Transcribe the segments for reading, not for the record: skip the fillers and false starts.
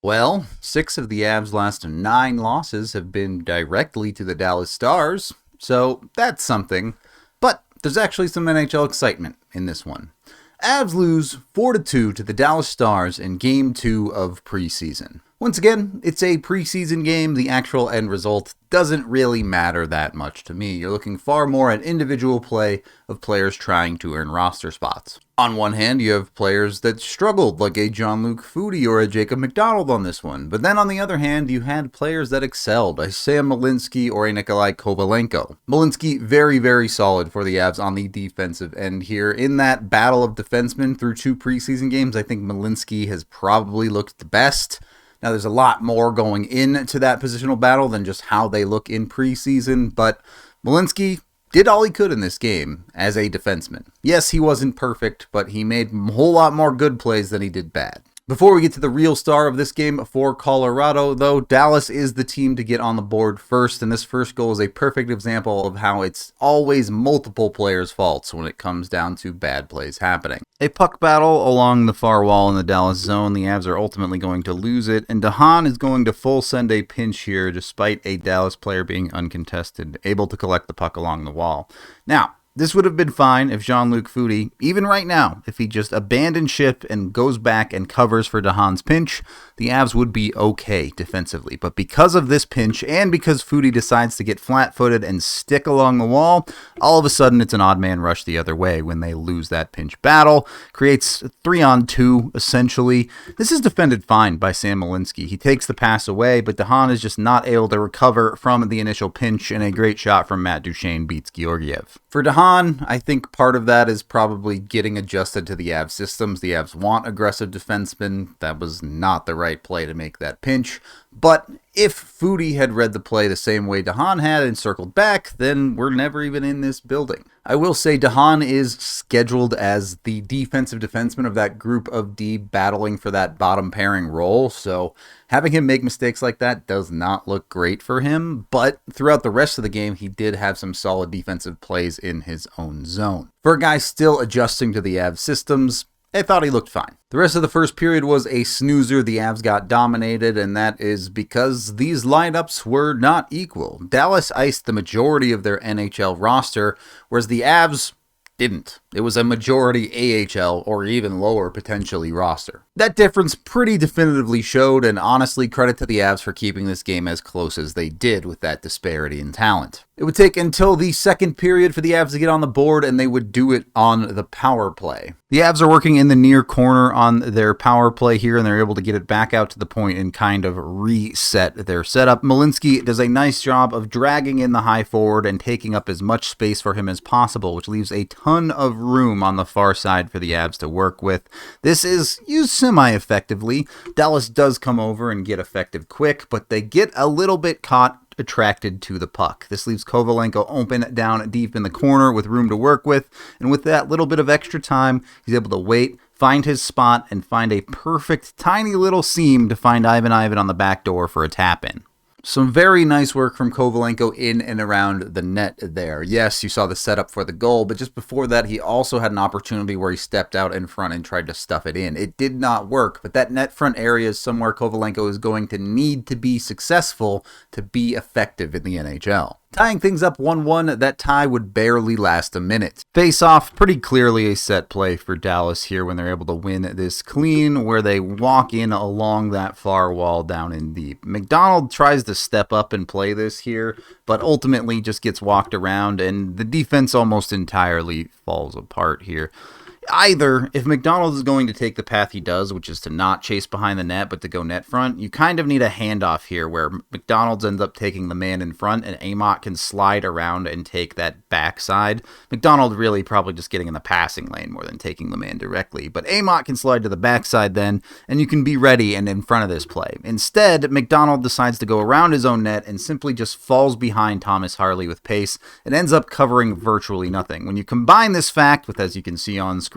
Well, 6 of the Avs' last 9 losses have been directly to the Dallas Stars, so that's something. But there's actually some NHL excitement in this one. Avs lose 4-2 to the Dallas Stars in Game 2 of preseason. Once again, it's a preseason game. The actual end result doesn't really matter that much to me. You're looking far more at individual play of players trying to earn roster spots. On one hand, you have players that struggled, like a Jean-Luc Foudy or a Jacob McDonald on this one. But then on the other hand, you had players that excelled, a Sam Malinski or a Nikolai Kovalenko. Malinski, very, very solid for the Avs on the defensive end here. In that battle of defensemen through 2 preseason games, I think Malinski has probably looked the best. Now, there's a lot more going into that positional battle than just how they look in preseason, but Malinski did all he could in this game as a defenseman. Yes, he wasn't perfect, but he made a whole lot more good plays than he did bad. Before we get to the real star of this game for Colorado, though, Dallas is the team to get on the board first, and this first goal is a perfect example of how it's always multiple players' faults when it comes down to bad plays happening. A puck battle along the far wall in the Dallas zone. The Avs are ultimately going to lose it, and DeHaan is going to full send a pinch here despite a Dallas player being uncontested, able to collect the puck along the wall. Now, this would have been fine if Jean-Luc Foudy, even right now, if he just abandoned ship and goes back and covers for DeHaan's pinch, the Avs would be okay defensively. But because of this pinch, and because Foudy decides to get flat-footed and stick along the wall, all of a sudden it's an odd man rush the other way when they lose that pinch battle. Creates 3-on-2, essentially. This is defended fine by Sam Malinski. He takes the pass away, but DeHaan is just not able to recover from the initial pinch, and a great shot from Matt Duchene beats Georgiev. For DeHaan, I think part of that is probably getting adjusted to the Avs systems. The Avs want aggressive defensemen. That was not the right play to make that pinch. But if Foudy had read the play the same way DeHaan had and circled back, then we're never even in this building. I will say DeHaan is scheduled as the defensive defenseman of that group of D battling for that bottom pairing role, so having him make mistakes like that does not look great for him, but throughout the rest of the game, he did have some solid defensive plays in his own zone. For a guy still adjusting to the Avs systems, I thought he looked fine. The rest of the first period was a snoozer. The Avs got dominated, and that is because these lineups were not equal. Dallas iced the majority of their NHL roster, whereas the Avs didn't. It was a majority AHL or even lower potentially roster. That difference pretty definitively showed, and honestly, credit to the Avs for keeping this game as close as they did with that disparity in talent. It would take until the second period for the Avs to get on the board, and they would do it on the power play. The Avs are working in the near corner on their power play here, and they're able to get it back out to the point and kind of reset their setup. Malinski does a nice job of dragging in the high forward and taking up as much space for him as possible, which leaves a ton of room on the far side for the Avs to work with. This is used semi-effectively. Dallas does come over and get effective quick, but they get a little bit caught attracted to the puck. This leaves Kovalenko open down deep in the corner with room to work with, and with that little bit of extra time, he's able to wait, find his spot, and find a perfect tiny little seam to find Ivan on the back door for a tap-in. Some very nice work from Kovalenko in and around the net there. Yes, you saw the setup for the goal, but just before that, he also had an opportunity where he stepped out in front and tried to stuff it in. It did not work, but that net front area is somewhere Kovalenko is going to need to be successful to be effective in the NHL. Tying things up 1-1, that tie would barely last a minute. Face off, pretty clearly a set play for Dallas here when they're able to win this clean, where they walk in along that far wall down in deep. McDonald tries to step up and play this here, but ultimately just gets walked around, and the defense almost entirely falls apart here. Either, if McDonald is going to take the path he does, which is to not chase behind the net, but to go net front, you kind of need a handoff here where McDonald ends up taking the man in front and Amott can slide around and take that backside. McDonald really probably just getting in the passing lane more than taking the man directly, but Amott can slide to the backside then, and you can be ready and in front of this play. Instead, McDonald decides to go around his own net and simply just falls behind Thomas Harley with pace and ends up covering virtually nothing. When you combine this fact with, as you can see on screen,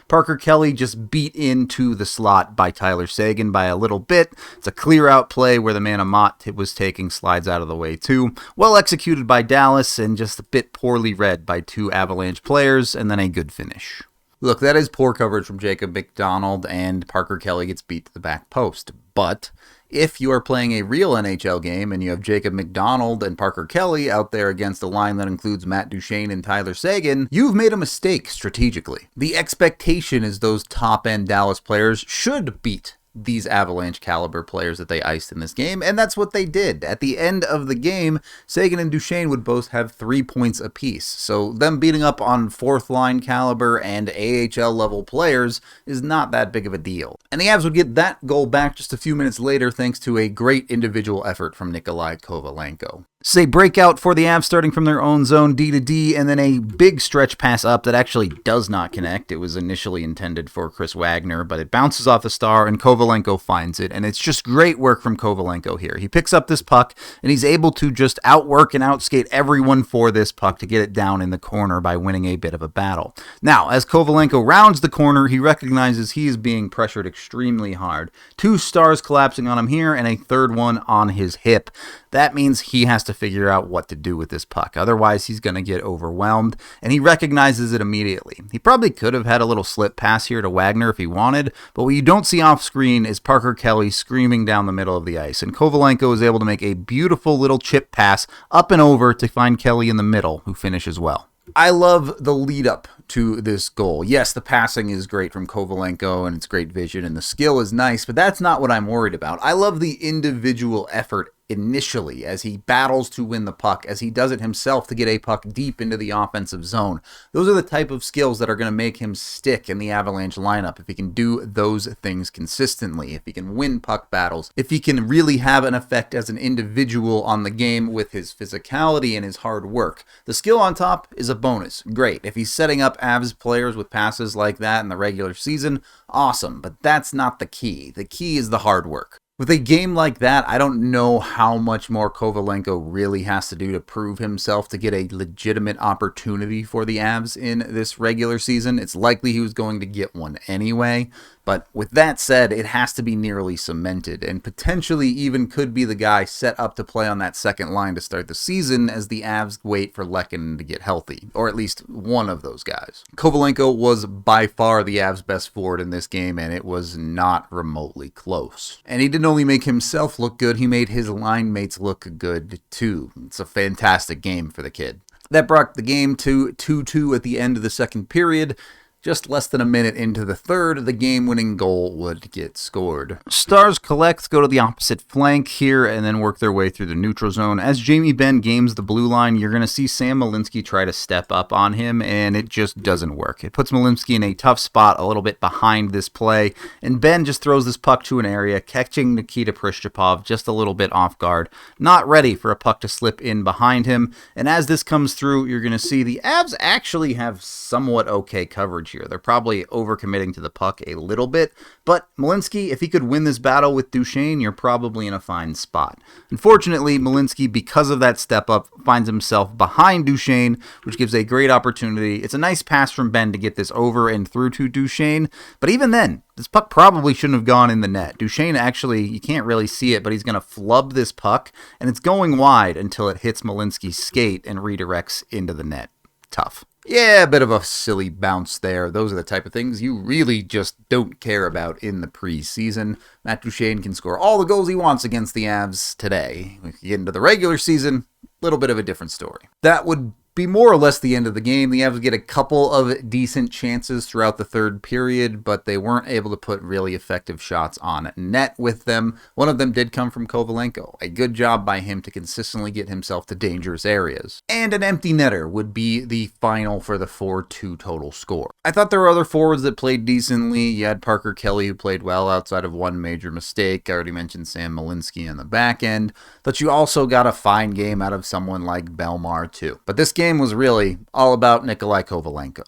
Parker Kelly just beat into the slot by Tyler Seguin by a little bit. It's a clear out play where the man Amott was taking slides out of the way too. Well executed by Dallas and just a bit poorly read by 2 Avalanche players, and then a good finish. Look, that is poor coverage from Jacob McDonald, and Parker Kelly gets beat to the back post. But if you are playing a real NHL game and you have Jacob McDonald and Parker Kelly out there against a line that includes Matt Duchene and Tyler Seguin, you've made a mistake strategically. The expectation is those top-end Dallas players should beat these Avalanche caliber players that they iced in this game, and that's what they did. At the end of the game, Seguin and Duchene would both have 3 points apiece, so them beating up on fourth line caliber and AHL level players is not that big of a deal. And the Avs would get that goal back just a few minutes later thanks to a great individual effort from Nikolai Kovalenko. It's a breakout for the Avs starting from their own zone D to D, and then a big stretch pass up that actually does not connect. It was initially intended for Chris Wagner, but it bounces off the star, and Kovalenko finds it, and it's just great work from Kovalenko here. He picks up this puck, and he's able to just outwork and outskate everyone for this puck to get it down in the corner by winning a bit of a battle. Now, as Kovalenko rounds the corner, he recognizes he is being pressured extremely hard. 2 stars collapsing on him here, and a third one on his hip. That means he has to figure out what to do with this puck. Otherwise, he's going to get overwhelmed, and he recognizes it immediately. He probably could have had a little slip pass here to Wagner if he wanted, but what you don't see off screen is Parker Kelly screaming down the middle of the ice, and Kovalenko is able to make a beautiful little chip pass up and over to find Kelly in the middle, who finishes well. I love the lead up to this goal. Yes, the passing is great from Kovalenko and it's great vision and the skill is nice, but that's not what I'm worried about. I love the individual effort initially as he battles to win the puck, as he does it himself to get a puck deep into the offensive zone. Those are the type of skills that are going to make him stick in the Avalanche lineup if he can do those things consistently, if he can win puck battles, if he can really have an effect as an individual on the game with his physicality and his hard work. The skill on top is a bonus. Great. If he's setting up Avs players with passes like that in the regular season, awesome, but that's not the key. The key is the hard work. With a game like that, I don't know how much more Kovalenko really has to do to prove himself to get a legitimate opportunity for the Avs in this regular season. It's likely he was going to get one anyway, but with that said, it has to be nearly cemented, and potentially even could be the guy set up to play on that second line to start the season as the Avs wait for Lehkonen to get healthy, or at least one of those guys. Kovalenko was by far the Avs' best forward in this game, and it was not remotely close. And he didn't only make himself look good, he made his line mates look good too. It's a fantastic game for the kid. That brought the game to 2-2 at the end of the second period. Just less than a minute into the third, the game-winning goal would get scored. Stars collect, go to the opposite flank here, and then work their way through the neutral zone. As Jamie Benn games the blue line, you're going to see Sam Malinski try to step up on him, and it just doesn't work. It puts Malinski in a tough spot a little bit behind this play, and Ben just throws this puck to an area, catching Nikita Prishchapov just a little bit off guard, not ready for a puck to slip in behind him. And as this comes through, you're going to see the Avs actually have somewhat okay coverage here. They're probably overcommitting to the puck a little bit, but Malinski, if he could win this battle with Duchene, you're probably in a fine spot. Unfortunately, Malinski, because of that step up, finds himself behind Duchene, which gives a great opportunity. It's a nice pass from Ben to get this over and through to Duchene, but even then, this puck probably shouldn't have gone in the net. Duchene actually, you can't really see it, but he's going to flub this puck, and it's going wide until it hits Malinski's skate and redirects into the net. Tough. Yeah, a bit of a silly bounce there. Those are the type of things you really just don't care about in the preseason. Matt Duchene can score all the goals he wants against the Avs today. If you get into the regular season, a little bit of a different story. That would be more or less the end of the game. The Avs get a couple of decent chances throughout the third period, but they weren't able to put really effective shots on net with them. One of them did come from Kovalenko. A good job by him to consistently get himself to dangerous areas. And an empty netter would be the final for the 4-2 total score. I thought there were other forwards that played decently. You had Parker Kelly, who played well outside of one major mistake. I already mentioned Sam Malinski on the back end. But you also got a fine game out of someone like Belmar too. But this game was really all about Nikolai Kovalenko.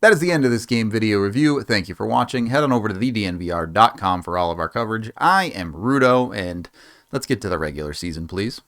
That is the end of this game video review. Thank you for watching. Head on over to thednvr.com for all of our coverage. I am Rudo, and let's get to the regular season, please.